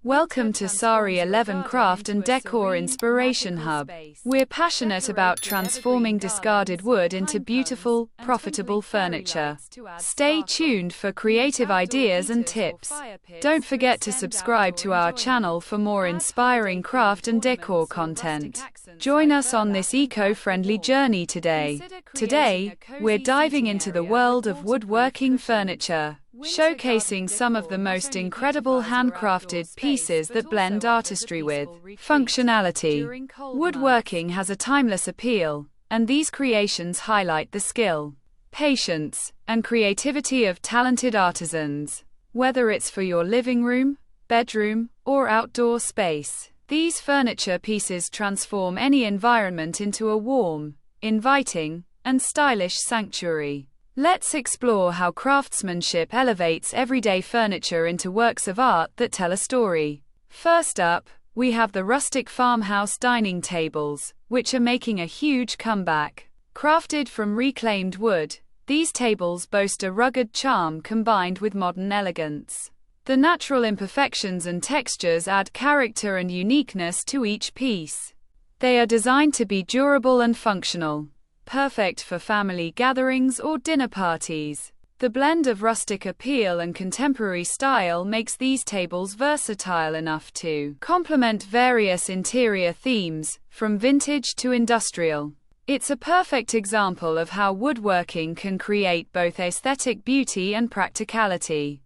Welcome to Sari 11 Craft and Decor Inspiration Hub. We're passionate about transforming discarded wood into beautiful, profitable furniture. Stay tuned for creative ideas and tips. Don't forget to subscribe to our channel for more inspiring craft and decor content. Join us on this eco-friendly journey today. Today, we're diving into the world of woodworking furniture, showcasing some of the most incredible handcrafted pieces that blend artistry with functionality. Woodworking has a timeless appeal, and these creations highlight the skill, patience, and creativity of talented artisans. Whether it's for your living room, bedroom, or outdoor space, these furniture pieces transform any environment into a warm, inviting, and stylish sanctuary. Let's explore how craftsmanship elevates everyday furniture into works of art that tell a story. First up, we have the rustic farmhouse dining tables, which are making a huge comeback. Crafted from reclaimed wood, these tables boast a rugged charm combined with modern elegance. The natural imperfections and textures add character and uniqueness to each piece. They are designed to be durable and functional, perfect for family gatherings or dinner parties. The blend of rustic appeal and contemporary style makes these tables versatile enough to complement various interior themes, from vintage to industrial. It's a perfect example of how woodworking can create both aesthetic beauty and practicality.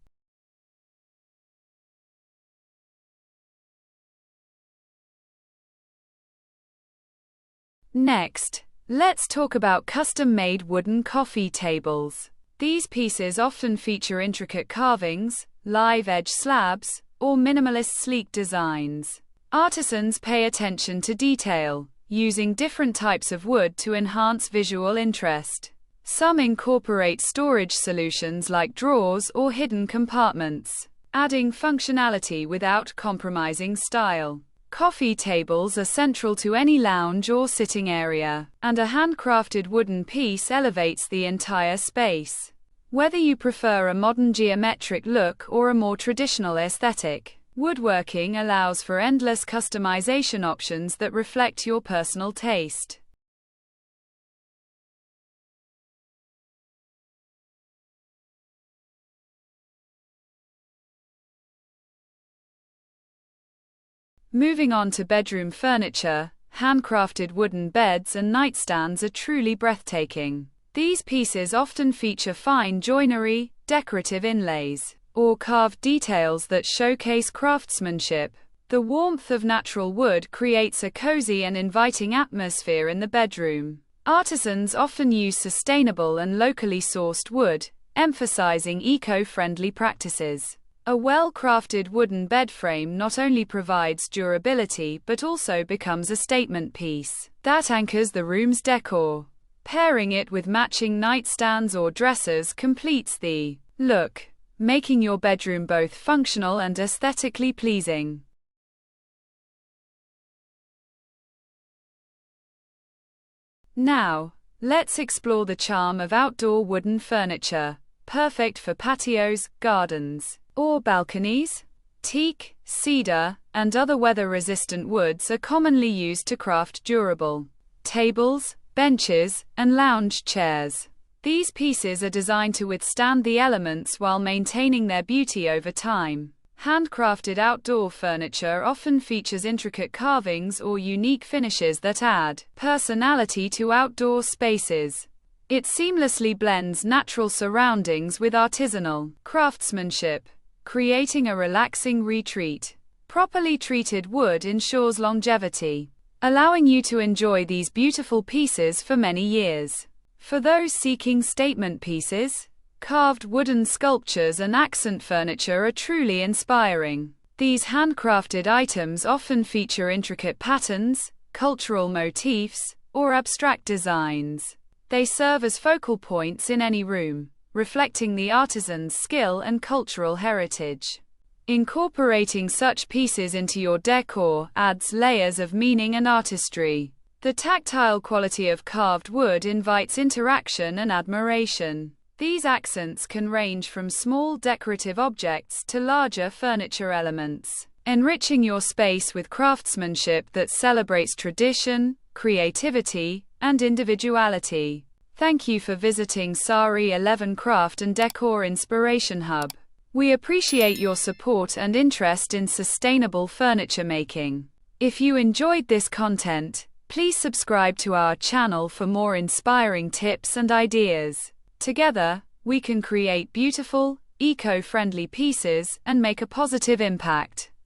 Next, let's talk about custom-made wooden coffee tables. These pieces often feature intricate carvings, live edge slabs, or minimalist sleek designs. Artisans pay attention to detail, using different types of wood to enhance visual interest. Some incorporate storage solutions like drawers or hidden compartments, adding functionality without compromising style. Coffee tables are central to any lounge or sitting area, and a handcrafted wooden piece elevates the entire space. Whether you prefer a modern geometric look or a more traditional aesthetic, woodworking allows for endless customization options that reflect your personal taste. Moving on to bedroom furniture, handcrafted wooden beds and nightstands are truly breathtaking. These pieces often feature fine joinery, decorative inlays, or carved details that showcase craftsmanship. The warmth of natural wood creates a cozy and inviting atmosphere in the bedroom. Artisans often use sustainable and locally sourced wood, emphasizing eco-friendly practices. A well-crafted wooden bed frame not only provides durability but also becomes a statement piece that anchors the room's decor. Pairing it with matching nightstands or dressers completes the look, making your bedroom both functional and aesthetically pleasing. Now, let's explore the charm of outdoor wooden furniture, perfect for patios, gardens, or balconies. Teak, cedar, and other weather-resistant woods are commonly used to craft durable tables, benches, and lounge chairs. These pieces are designed to withstand the elements while maintaining their beauty over time. Handcrafted outdoor furniture often features intricate carvings or unique finishes that add personality to outdoor spaces. It seamlessly blends natural surroundings with artisanal craftsmanship, creating a relaxing retreat. Properly treated wood ensures longevity, allowing you to enjoy these beautiful pieces for many years. For those seeking statement pieces, carved wooden sculptures and accent furniture are truly inspiring. These handcrafted items often feature intricate patterns, cultural motifs, or abstract designs. They serve as focal points in any room, reflecting the artisan's skill and cultural heritage. Incorporating such pieces into your decor adds layers of meaning and artistry. The tactile quality of carved wood invites interaction and admiration. These accents can range from small decorative objects to larger furniture elements, enriching your space with craftsmanship that celebrates tradition, creativity, and individuality. Thank you for visiting Sari 11 Craft and Decor Inspiration Hub. We appreciate your support and interest in sustainable furniture making. If you enjoyed this content, please subscribe to our channel for more inspiring tips and ideas. Together, we can create beautiful, eco-friendly pieces and make a positive impact.